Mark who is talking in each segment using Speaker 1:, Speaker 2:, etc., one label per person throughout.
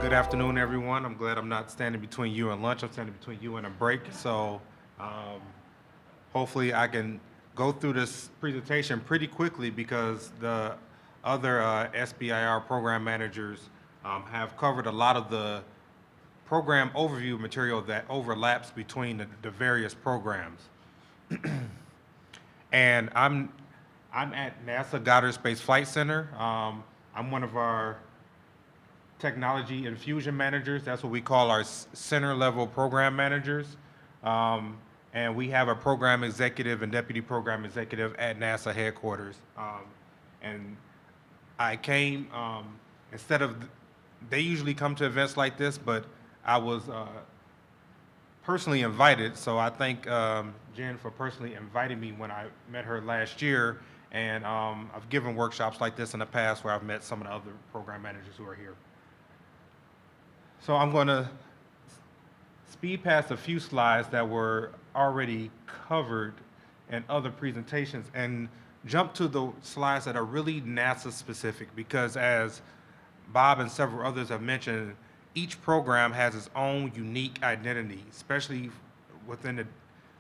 Speaker 1: Good afternoon, everyone. I'm glad I'm not standing between you and lunch. I'm standing between you and a break. So um, hopefully I can go through this presentation pretty quickly because the other SBIR program managers have covered a lot of the program overview material that overlaps between the various programs. And I'm at NASA Goddard Space Flight Center. I'm one of our technology infusion managers. That's what we call our center level program managers. And we have a program executive and deputy program executive at NASA headquarters. And I came, instead of, they usually come to events like this, but I was personally invited. So I thank Jen for personally inviting me when I met her last year. And I've given workshops like this in the past where I've met some of the other program managers who are here. So I'm going to speed past a few slides that were already covered in other presentations and jump to the slides that are really NASA specific, because as Bob and several others have mentioned, each program has its own unique identity, especially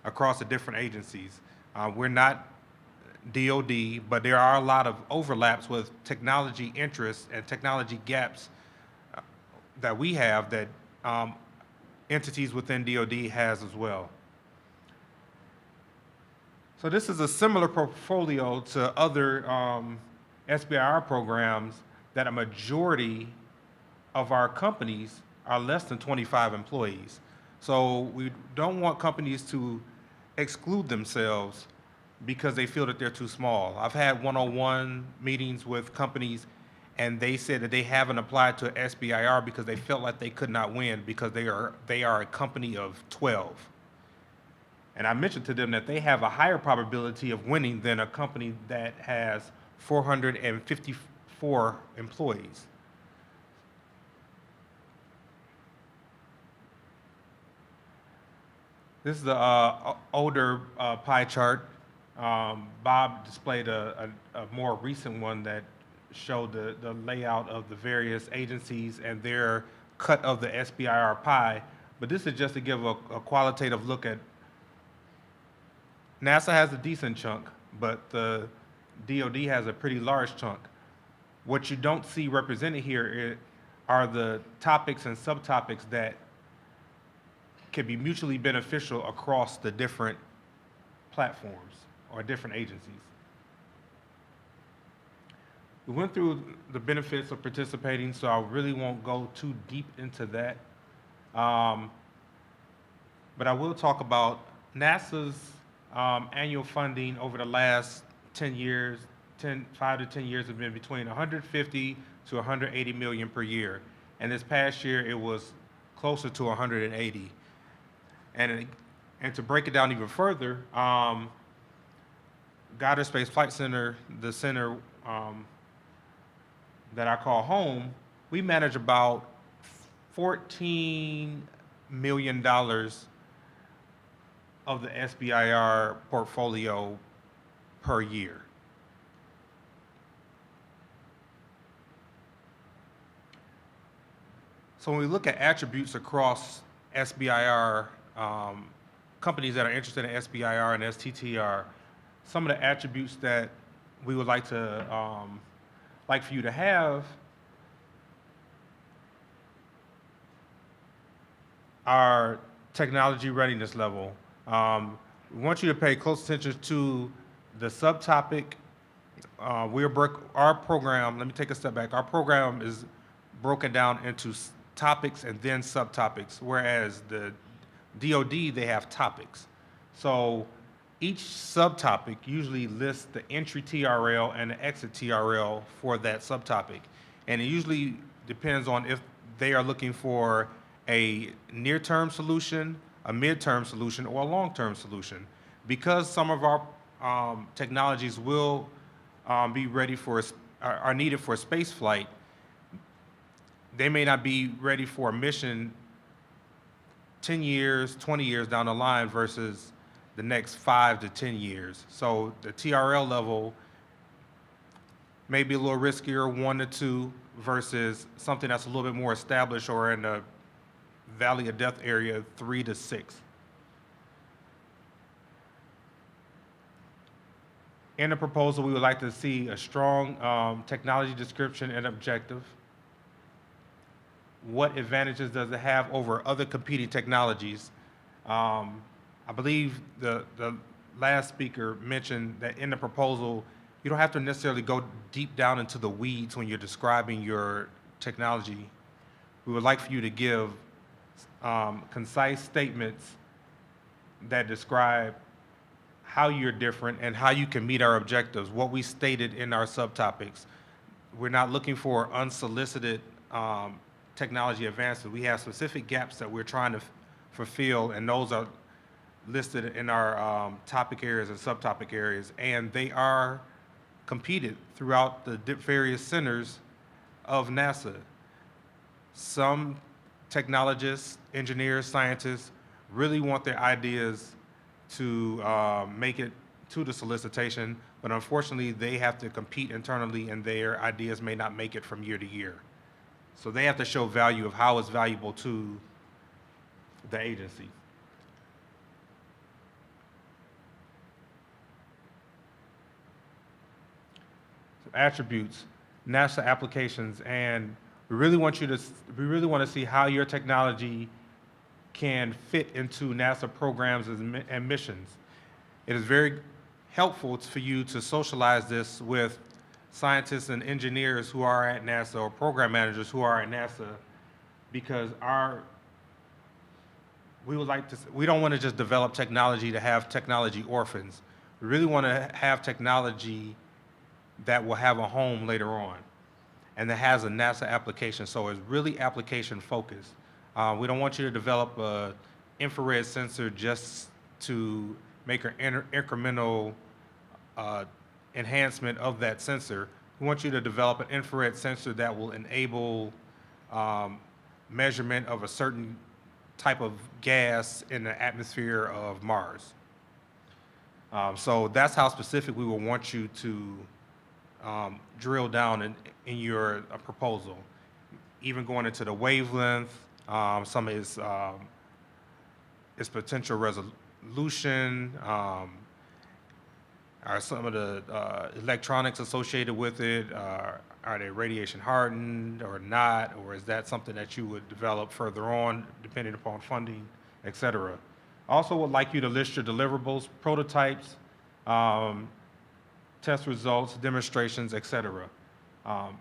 Speaker 1: across the different agencies. We're not DoD, but there are a lot of overlaps with technology interests and technology gaps that we have that entities within DoD has as well. So this is a similar portfolio to other SBIR programs that a majority of our companies are less than 25 employees. So we don't want companies to exclude themselves because they feel that they're too small. I've had one-on-one meetings with companies and they said that they haven't applied to SBIR because they felt like they could not win because they are a company of 12. And I mentioned to them that they have a higher probability of winning than a company that has 454 employees. This is the older pie chart. Bob displayed a more recent one that showed the layout of the various agencies and their cut of the SBIR pie. But this is just to give a qualitative look at NASA has a decent chunk, but the DoD has a pretty large chunk. What you don't see represented here are the topics and subtopics that can be mutually beneficial across the different platforms or different agencies. We went through the benefits of participating, so I really won't go too deep into that. But I will talk about NASA's annual funding over the last 10 years, 5 to 10 years have been between 150 to 180 million per year. And this past year, it was closer to 180. And to break it down even further, Goddard Space Flight Center, the center that I call home, we manage about $14 million of the SBIR portfolio per year. So when we look at attributes across SBIR, companies that are interested in SBIR and STTR, some of the attributes that we would like for you to have are technology readiness level. We want you to pay close attention to the subtopic. Our program, let me take a step back. Our program is broken down into topics and then subtopics, whereas the DoD, they have topics. So each subtopic usually lists the entry TRL and the exit TRL for that subtopic. And it usually depends on if they are looking for a near-term solution, a mid-term solution, or a long-term solution. Because some of our technologies will be ready are needed for space flight, they may not be ready for a mission 10 years, 20 years down the line versus the next 5 to 10 years. So the TRL level maybe a little riskier, 1 to 2, versus something that's a little bit more established or in the valley of death area, 3 to 6. In the proposal, we would like to see a strong technology description and objective. What advantages does it have over other competing technologies? I believe the last speaker mentioned that in the proposal, you don't have to necessarily go deep down into the weeds when you're describing your technology. We would like for you to give concise statements that describe how you're different and how you can meet our objectives, what we stated in our subtopics. We're not looking for unsolicited technology advances. We have specific gaps that we're trying to fulfill, and those are listed in our topic areas and subtopic areas, and they are competed throughout the various centers of NASA. Some technologists, engineers, scientists really want their ideas to make it to the solicitation, but unfortunately they have to compete internally and their ideas may not make it from year to year. So they have to show value of how it's valuable to the agency. So attributes, NASA applications, and we really want to see how your technology can fit into NASA programs and missions. It is very helpful for you to socialize this with scientists and engineers who are at NASA or program managers who are at NASA, because we don't want to just develop technology to have technology orphans. We really want to have technology that will have a home later on and that has a NASA application, so it's really application focused. We don't want you to develop an infrared sensor just to make an incremental enhancement of that sensor. We want you to develop an infrared sensor that will enable measurement of a certain type of gas in the atmosphere of Mars. So that's how specific we will want you to drill down in your proposal, even going into the wavelength, some of its potential resolution, are some of the electronics associated with it, are they radiation hardened or not, or is that something that you would develop further on depending upon funding, et cetera. Also would like you to list your deliverables, prototypes, test results, demonstrations, et cetera. And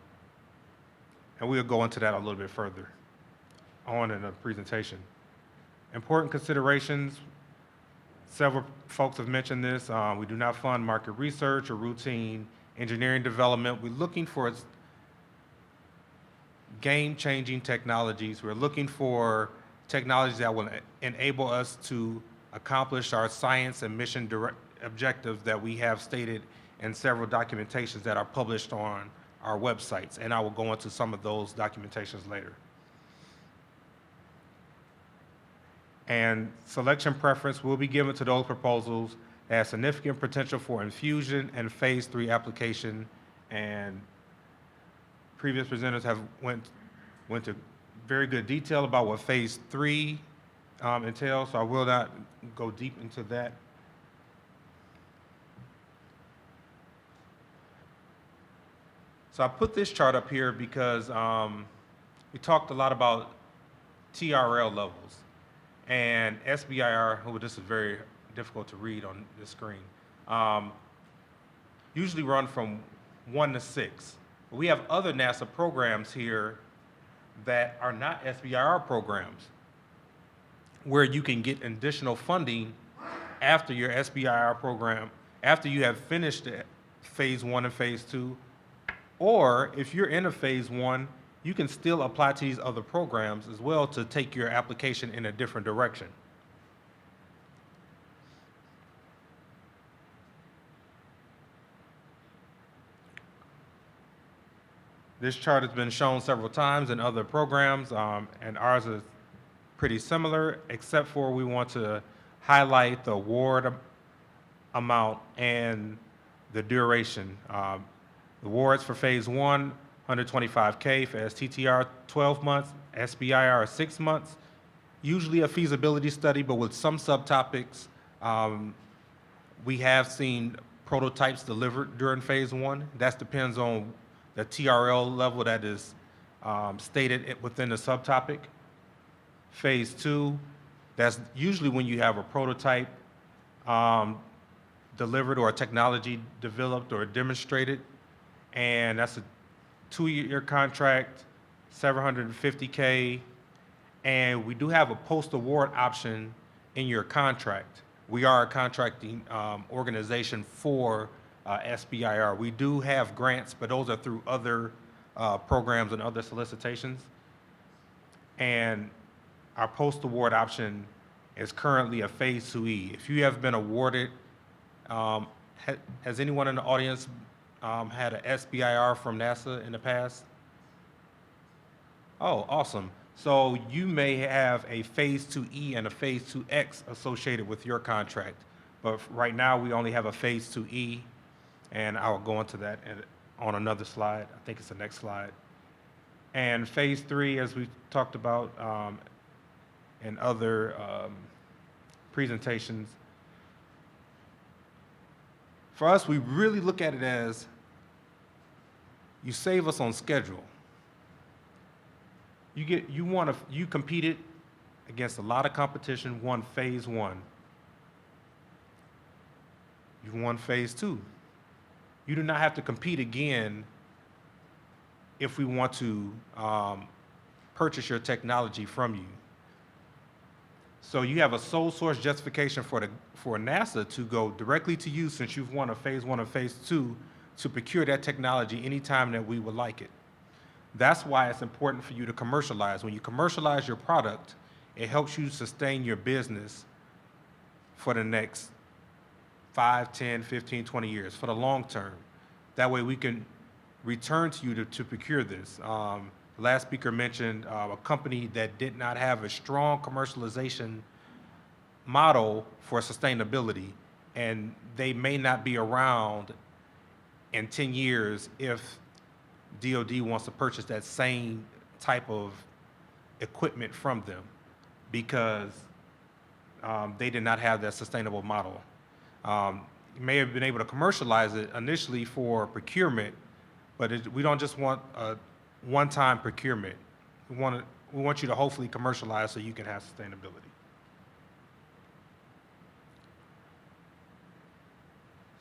Speaker 1: we'll go into that a little bit further on in the presentation. Important considerations, several folks have mentioned this. We do not fund market research or routine engineering development. We're looking for game-changing technologies. We're looking for technologies that will enable us to accomplish our science and mission objectives that we have stated in several documentations that are published on our websites, and I will go into some of those documentations later. And selection preference will be given to those proposals that have significant potential for infusion and phase 3 application, and previous presenters have went to very good detail about what phase 3 entails, so I will not go deep into that. So I put this chart up here because we talked a lot about TRL levels, and SBIR, oh, this is very difficult to read on this screen, usually run from 1 to 6. But we have other NASA programs here that are not SBIR programs, where you can get additional funding after your SBIR program, after you have finished phase 1 and phase 2, or if you're in a phase 1, you can still apply to these other programs as well to take your application in a different direction. This chart has been shown several times in other programs, and ours is pretty similar, except for we want to highlight the award amount and the duration. The awards for phase one, 125K for STTR, 12 months, SBIR, 6 months. Usually a feasibility study, but with some subtopics, we have seen prototypes delivered during phase one. That depends on the TRL level that is stated within the subtopic. Phase two, that's usually when you have a prototype delivered or a technology developed or demonstrated, and that's a 2-year contract, 750K, and we do have a post-award option in your contract. We are a contracting organization for SBIR. We do have grants, but those are through other programs and other solicitations. And our post-award option is currently a phase 2E. If you have been awarded, has anyone in the audience had an SBIR from NASA in the past? Oh, awesome. So you may have a phase 2E and a phase 2X associated with your contract. But right now, we only have a phase 2E, and I'll go into that on another slide. I think it's the next slide. And phase 3, as we talked about in other presentations, for us, we really look at it as you save us on schedule. You competed against a lot of competition, won phase 1. You won phase 2. You do not have to compete again if we want to purchase your technology from you. So you have a sole source justification for NASA to go directly to you, since you've won a phase 1 or phase 2, to procure that technology anytime that we would like it. That's why it's important for you to commercialize. When you commercialize your product, it helps you sustain your business for the next 5, 10, 15, 20 years, for the long term. That way we can return to you to procure this. The last speaker mentioned a company that did not have a strong commercialization model for sustainability, and they may not be around in 10 years if DoD wants to purchase that same type of equipment from them, because they did not have that sustainable model. You may have been able to commercialize it initially for procurement, but we don't just want a one-time procurement. We want you to hopefully commercialize so you can have sustainability.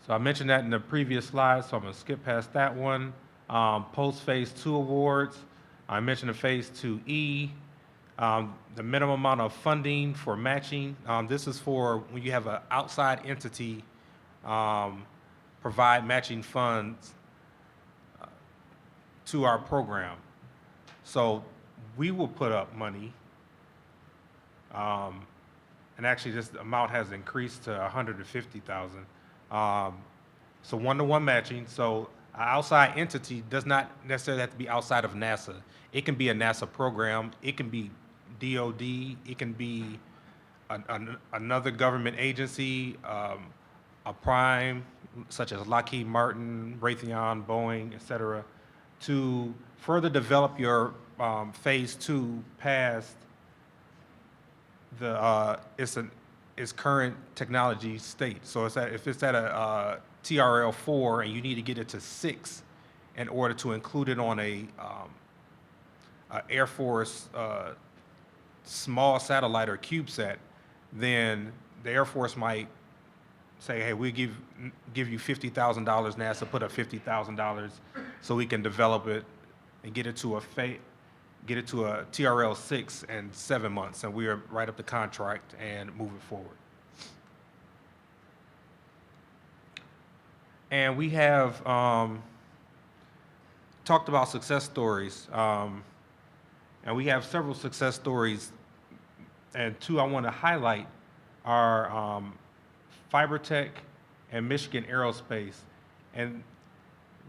Speaker 1: So I mentioned that in the previous slide, so I'm going to skip past that one. Post-phase 2 awards, I mentioned the phase 2E, the minimum amount of funding for matching. This is for when you have an outside entity provide matching funds to our program. So we will put up money, and actually this amount has increased to $150,000. So one-to-one matching. So an outside entity does not necessarily have to be outside of NASA. It can be a NASA program, it can be DoD, it can be another government agency, a prime, such as Lockheed Martin, Raytheon, Boeing, et cetera, to further develop your phase 2 past its current technology state. So if it's at a TRL 4 and you need to get it to 6 in order to include it on a Air Force small satellite or CubeSat, then the Air Force might say, hey, we give you $50,000, NASA put up $50,000 so we can develop it and get it to a TRL 6 in 7 months, and we are write up the contract and move it forward. And we have talked about success stories, and we have several success stories, and two I want to highlight are FiberTech and Michigan Aerospace. And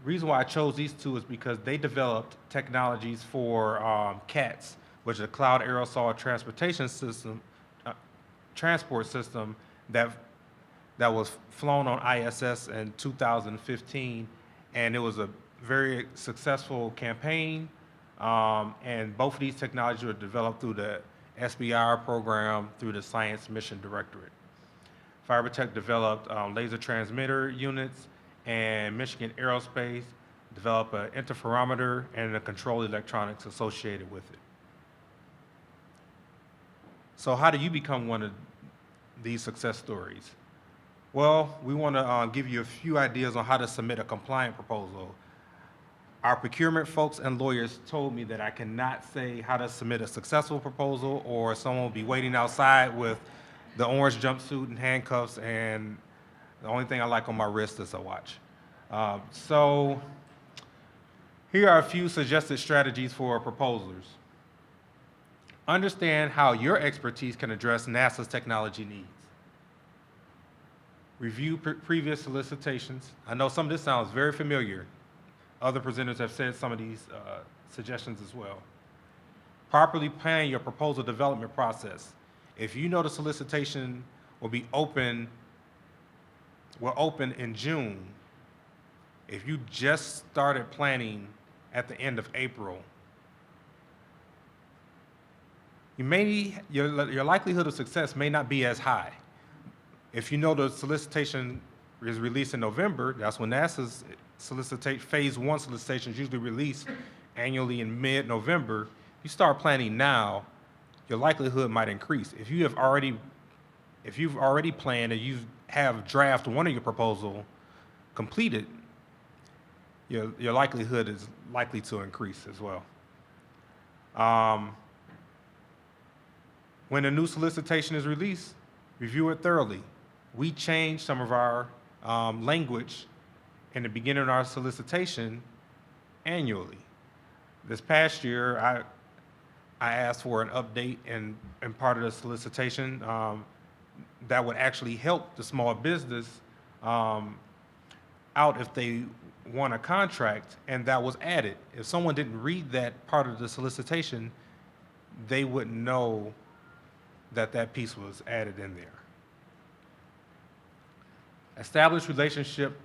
Speaker 1: the reason why I chose these two is because they developed technologies for CATS, which is a Cloud Aerosol Transportation System, transport system that was flown on ISS in 2015, and it was a very successful campaign, and both of these technologies were developed through the SBIR program through the Science Mission Directorate. Fibertech developed laser transmitter units, and Michigan Aerospace developed an interferometer and the control electronics associated with it. So how do you become one of these success stories? Well, we want to give you a few ideas on how to submit a compliant proposal. Our procurement folks and lawyers told me that I cannot say how to submit a successful proposal, or someone will be waiting outside with the orange jumpsuit and handcuffs, and the only thing I like on my wrist is a watch. So here are a few suggested strategies for proposals. Understand how your expertise can address NASA's technology needs. Review previous solicitations. I know some of this sounds very familiar. Other presenters have said some of these suggestions as well. Properly plan your proposal development process. If you know the solicitation will open in June, if you just started planning at the end of April, your likelihood of success may not be as high. If you know the solicitation is released in November, that's when NASA's phase 1 solicitations usually release annually in mid-November. You start planning now, your likelihood might increase. If you've already planned and you have draft 1 of your proposal completed, your likelihood is likely to increase as well. When a new solicitation is released, review it thoroughly. We changed some of our language in the beginning of our solicitation annually. This past year, I asked for an update in part of the solicitation that would actually help the small business out if they won a contract, and that was added. If someone didn't read that part of the solicitation, they wouldn't know that piece was added in there. Establish relationship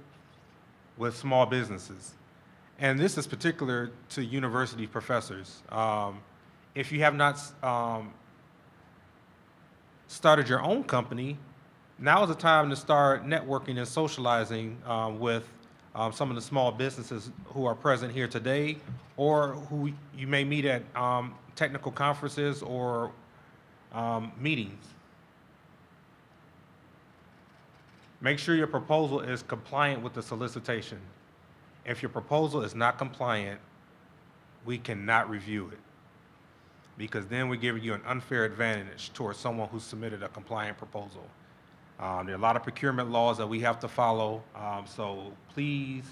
Speaker 1: with small businesses. And this is particular to university professors. If you have not started your own company, now is the time to start networking and socializing with some of the small businesses who are present here today, or who you may meet at technical conferences or meetings. Make sure your proposal is compliant with the solicitation. If your proposal is not compliant, we cannot review it, because then we're giving you an unfair advantage towards someone who submitted a compliant proposal. There are a lot of procurement laws that we have to follow, so please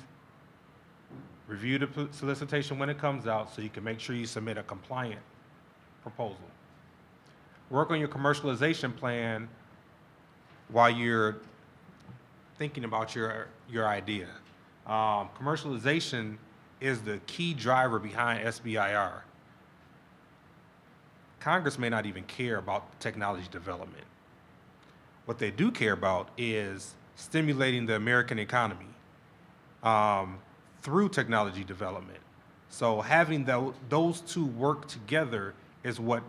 Speaker 1: review the solicitation when it comes out so you can make sure you submit a compliant proposal. Work on your commercialization plan while you're thinking about your idea. Commercialization is the key driver behind SBIR. Congress may not even care about technology development. What they do care about is stimulating the American economy through technology development. So having those two work together is what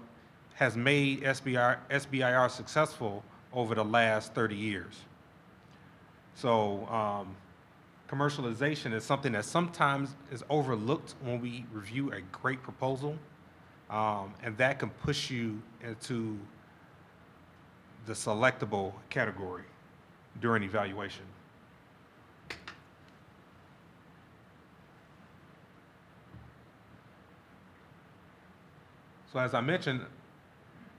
Speaker 1: has made SBIR successful over the last 30 years. So commercialization is something that sometimes is overlooked when we review a great proposal, and that can push you into the selectable category during evaluation. So as I mentioned,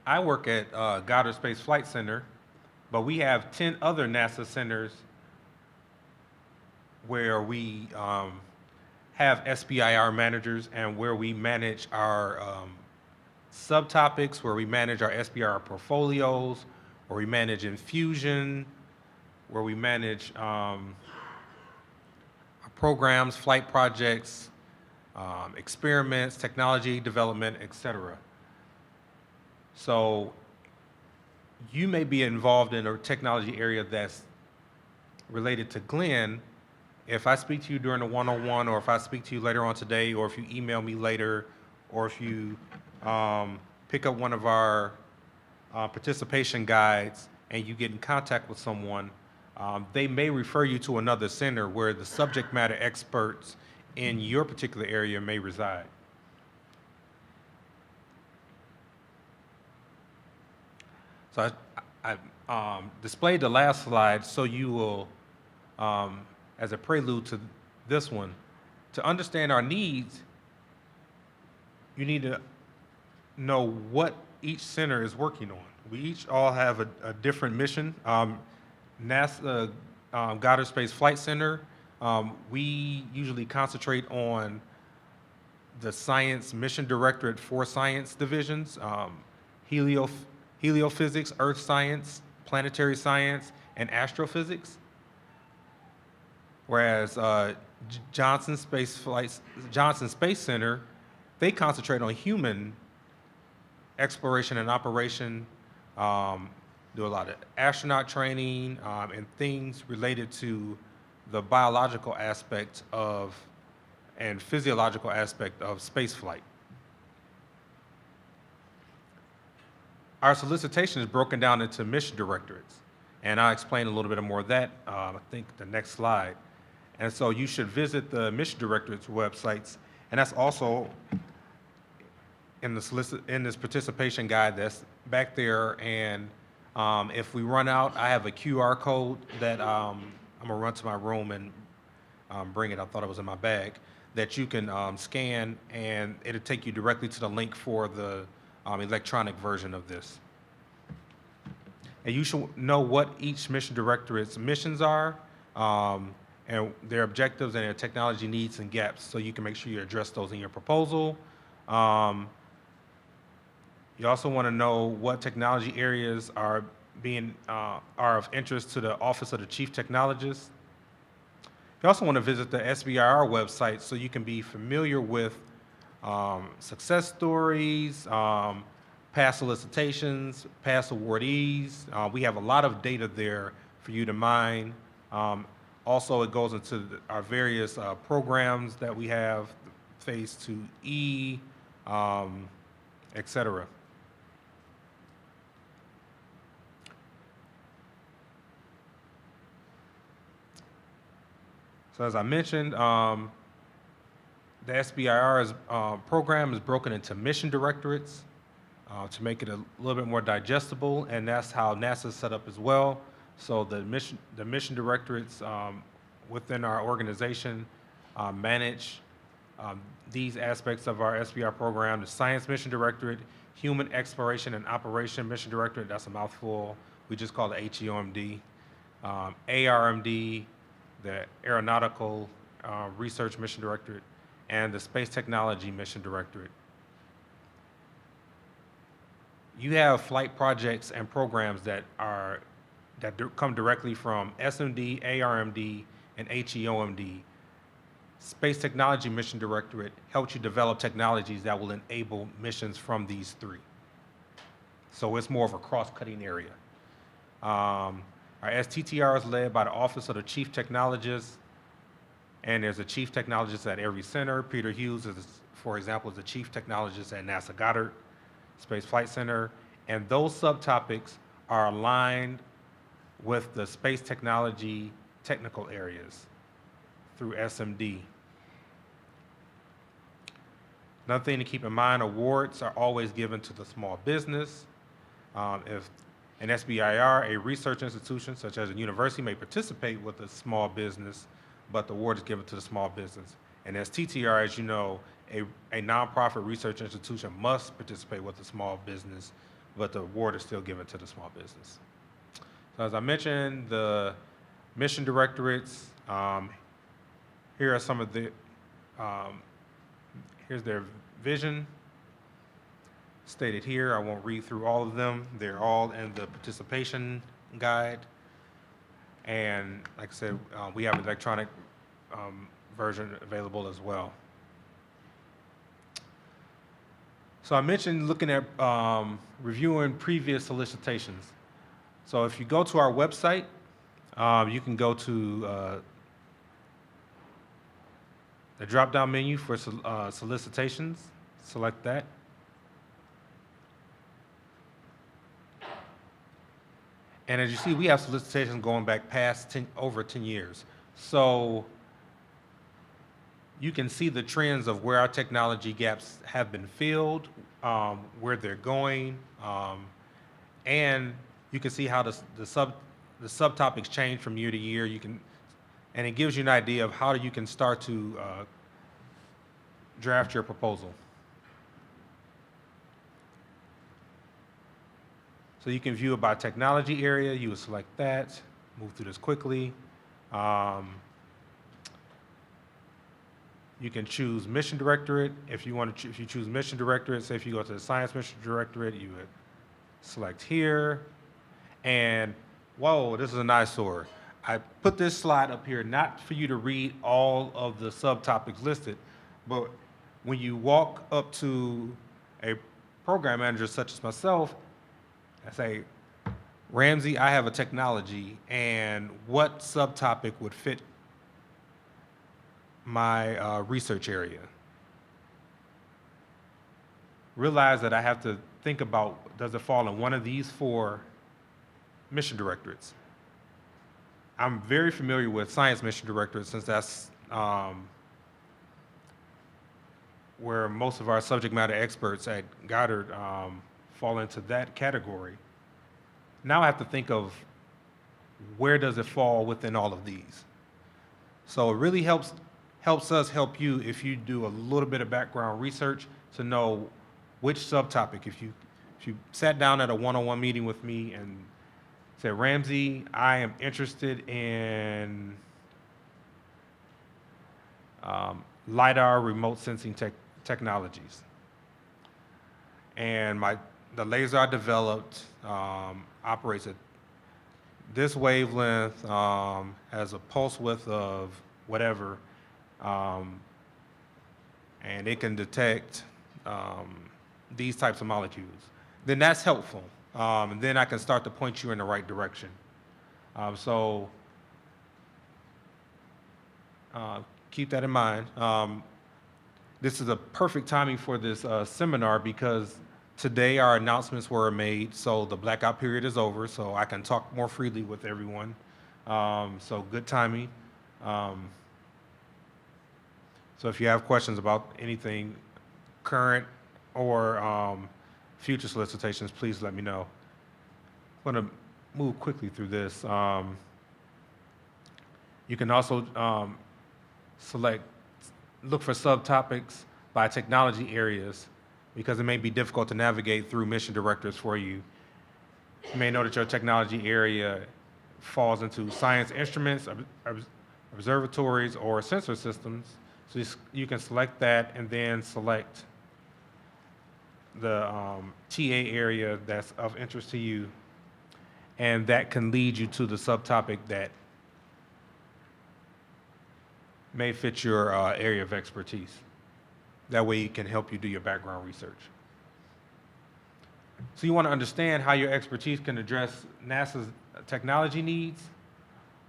Speaker 1: I work at Goddard Space Flight Center, but we have 10 other NASA centers where we have SBIR managers, and where we manage our subtopics, where we manage our SBIR portfolios, where we manage infusion, where we manage our programs, flight projects, experiments, technology development, etc. So you may be involved in a technology area that's related to Glenn, if I speak to you during the one-on-one, or if I speak to you later on today, or if you email me later, or if you pick up one of our participation guides and you get in contact with someone, they may refer you to another center where the subject matter experts in your particular area may reside. So I displayed the last slide so you will, as a prelude to this one, to understand our needs, you need to know what each center is working on. We each all have a different mission. NASA Goddard Space Flight Center, we usually concentrate on the Science Mission Directorate for Science divisions, heliophysics, earth science, planetary science, and astrophysics. Whereas Johnson Space Center, they concentrate on human exploration and operation, do a lot of astronaut training, and things related to the biological aspect of and physiological aspect of space flight. Our solicitation is broken down into mission directorates, and I'll explain a little bit more of that, I think the next slide. And so you should visit the mission directorates websites, and that's also in this participation guide that's back there. And if we run out, I have a QR code that I'm gonna run to my room and bring it. I thought it was in my bag, that you can scan, and it'll take you directly to the link for the electronic version of this. And you should know what each mission directorate's missions are, and their objectives and their technology needs and gaps, so you can make sure you address those in your proposal. You also want to know what technology areas are of interest to the Office of the Chief Technologist. You also want to visit the SBIR website so you can be familiar with success stories, past solicitations, past awardees. We have a lot of data there for you to mine. Also, it goes into our various programs that we have, Phase 2E, et cetera. So as I mentioned, the SBIR program is broken into mission directorates to make it a little bit more digestible, and that's how NASA is set up as well. So the mission directorates within our organization manage these aspects of our SBIR program: the Science Mission Directorate, Human Exploration and Operation Mission Directorate, that's a mouthful, we just call it HEOMD, ARMD, the Aeronautical Research Mission Directorate, and the Space Technology Mission Directorate. You have flight projects and programs that come directly from SMD, ARMD, and HEOMD. Space Technology Mission Directorate helps you develop technologies that will enable missions from these three. So it's more of a cross-cutting area. Our STTR is led by the Office of the Chief Technologist, and there's a Chief Technologist at every center. Peter Hughes, for example, is the Chief Technologist at NASA Goddard Space Flight Center, and those subtopics are aligned with the space technology technical areas through SMD. Another thing to keep in mind, awards are always given to the small business. If an SBIR, a research institution such as a university, may participate with a small business, but the award is given to the small business. And as TTR, as you know, a nonprofit research institution must participate with a small business, but the award is still given to the small business. So as I mentioned, the mission directorates, here are some of the, here's their vision stated here. I won't read through all of them. They're all in the participation guide. And like I said, we have an electronic version available as well. So I mentioned looking at reviewing previous solicitations. So if you go to our website, you can go to The drop-down menu for solicitations, select that. And as you see, we have solicitations going back past over 10 years. So you can see the trends of where our technology gaps have been filled, where they're going, and you can see how the subtopics change from year to year. And it gives you an idea of how you can start to draft your proposal. So you can view it by technology area. You would select that, move through this quickly. You can choose mission directorate. If you want to, if you choose mission directorate, say if you go to the science mission directorate, you would select here. And whoa, this is an eyesore. I put this slide up here not for you to read all of the subtopics listed, but when you walk up to a program manager such as myself, I say, Ramsey, I have a technology, and what subtopic would fit my research area? Realize that I have to think about, does it fall in one of these 4 mission directorates? I'm very familiar with science mission directorate since that's where most of our subject matter experts at Goddard fall into that category. Now I have to think of where does it fall within all of these. So it really helps us help you if you do a little bit of background research to know which subtopic. If you sat down at a one-on-one meeting with me and said, Ramsey, I am interested in LiDAR remote sensing technologies. And the laser I developed operates at this wavelength, has a pulse width of whatever, and it can detect these types of molecules. Then that's helpful. And then I can start to point you in the right direction. So keep that in mind. This is a perfect timing for this seminar because today our announcements were made, so the blackout period is over, so I can talk more freely with everyone. So good timing. So if you have questions about anything current or future solicitations, please let me know. I'm going to move quickly through this. You can also look for subtopics by technology areas because it may be difficult to navigate through mission directors for you. You may know that your technology area falls into science instruments, observatories, or sensor systems. So you can select that and then select the TA area that's of interest to you, and that can lead you to the subtopic that may fit your area of expertise. That way it can help you do your background research. So you want to understand how your expertise can address NASA's technology needs.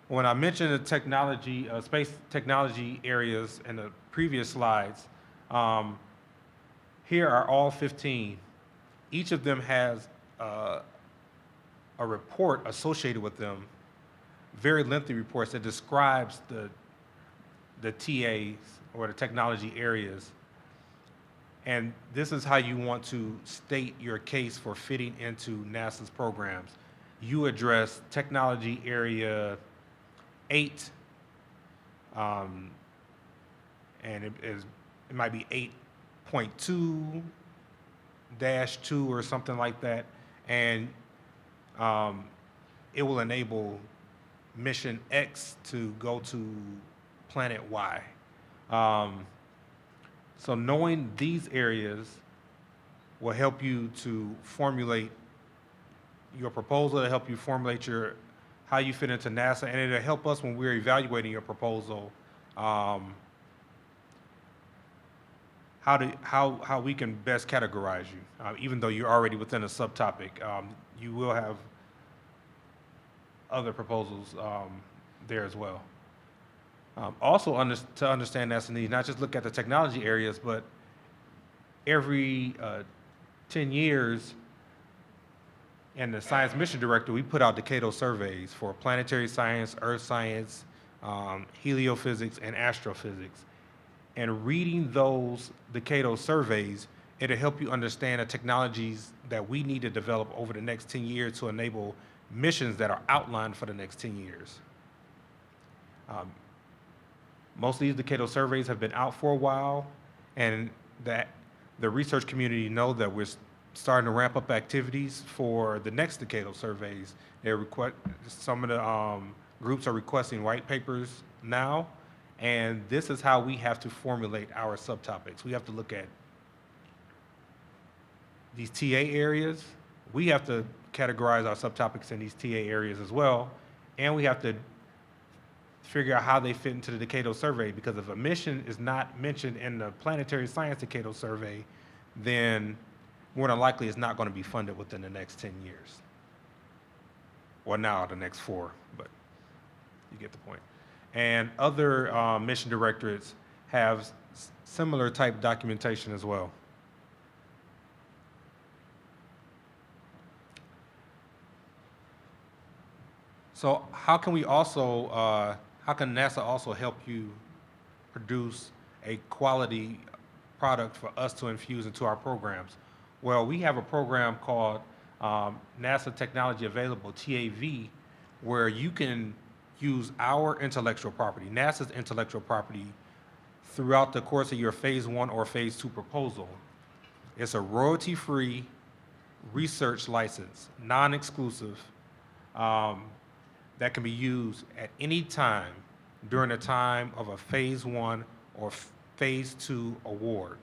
Speaker 1: When I mentioned the technology, space technology areas in the previous slides, here are all 15. Each of them has a report associated with them, very lengthy reports that describes the TAs or the technology areas. And this is how you want to state your case for fitting into NASA's programs. You address technology area 8, and it might be 8.2-2 or something like that, and it will enable mission X to go to planet Y. So knowing these areas will help you to formulate your proposal, to help you formulate how you fit into NASA, and it'll help us when we're evaluating your proposal, how we can best categorize you. Even though you're already within a subtopic, you will have other proposals there as well. Also, to understand NASA needs, not just look at the technology areas, but every 10 years, in the Science Mission Director, we put out decadal surveys for planetary science, earth science, heliophysics, and astrophysics. And reading those decadal surveys, it'll help you understand the technologies that we need to develop over the next 10 years to enable missions that are outlined for the next 10 years. Most of these decadal surveys have been out for a while, and that the research community know that we're starting to ramp up activities for the next decadal surveys. Some of the groups are requesting white papers now, and this is how we have to formulate our subtopics. We have to look at these TA areas. We have to categorize our subtopics in these TA areas as well, and we have to figure out how they fit into the decadal survey, because if a mission is not mentioned in the planetary science decadal survey, then more than likely it's not going to be funded within the next 10 years. Or now the next 4, but you get the point. And other mission directorates have similar type documentation as well. So how can NASA also help you produce a quality product for us to infuse into our programs? Well, we have a program called NASA Technology Available, TAV, where you can use our intellectual property, NASA's intellectual property, throughout the course of your phase 1 or phase 2 proposal. It's a royalty-free research license, non-exclusive, that can be used at any time during the time of a phase 1 or phase 2 award.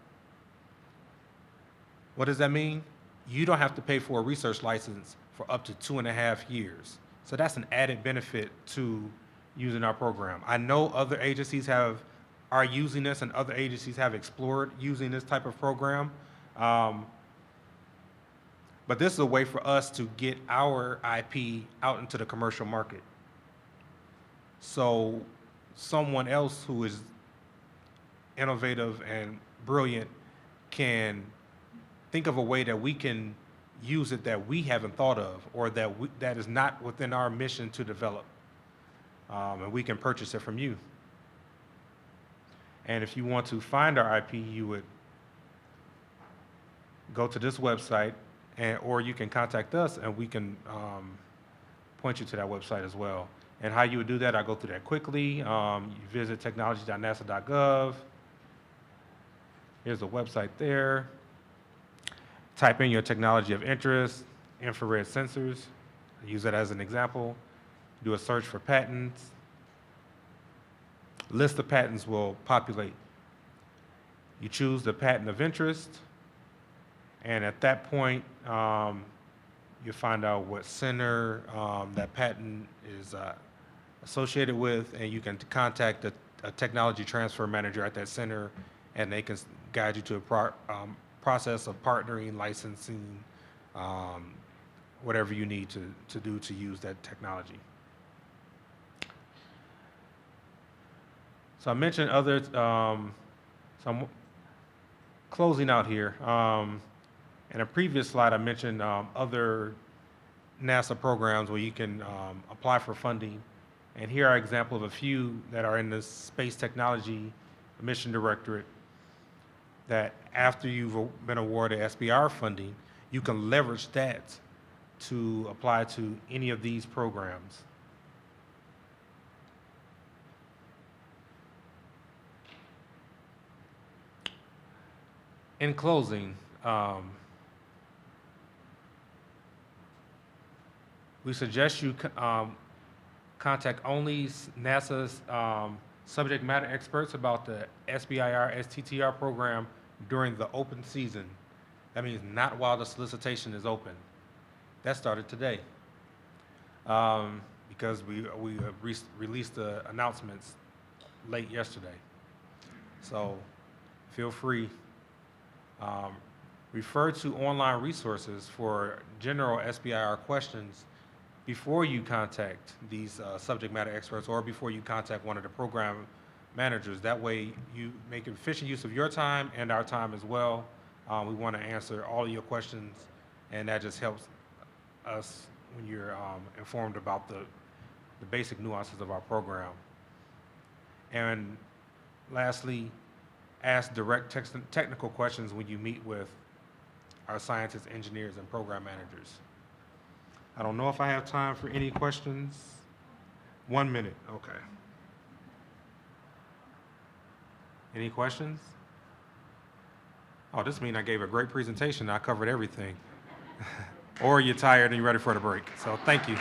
Speaker 1: What does that mean? You don't have to pay for a research license for up to 2.5 years. So that's an added benefit to using our program. I know other agencies are using this, and other agencies have explored using this type of program. But this is a way for us to get our IP out into the commercial market. So someone else who is innovative and brilliant can think of a way that we can use it that we haven't thought of, or that is not within our mission to develop. And we can purchase it from you. And if you want to find our IP, you would go to this website, or you can contact us and we can point you to that website as well. And how you would do that, I'll go through that quickly. You visit technology.nasa.gov. Here's a website there. Type in your technology of interest, infrared sensors. Use that as an example. Do a search for patents. List of patents will populate. You choose the patent of interest, and at that point, you find out what center that patent is associated with, and you can contact a technology transfer manager at that center, and they can guide you to a process of partnering, licensing, whatever you need to do to use that technology. So I mentioned other, so I'm closing out here. In a previous slide, I mentioned other NASA programs where you can apply for funding. And here are examples of a few that are in the Space Technology Mission Directorate, that after you've been awarded SBIR funding, you can leverage that to apply to any of these programs. In closing, we suggest you contact only NASA's subject matter experts about the SBIR STTR program during the open season. That means not while the solicitation is open. That started today, because we released the announcements late yesterday. So feel free. Refer to online resources for general SBIR questions before you contact these subject matter experts, or before you contact one of the program managers. That way you make efficient use of your time and our time as well. We want to answer all of your questions, and that just helps us when you're informed about the basic nuances of our program. And lastly, ask direct technical questions when you meet with our scientists, engineers, and program managers. I don't know if I have time for any questions. 1 minute, okay. Any questions? Oh, this means I gave a great presentation. I covered everything. Or you're tired and you're ready for the break. So thank you.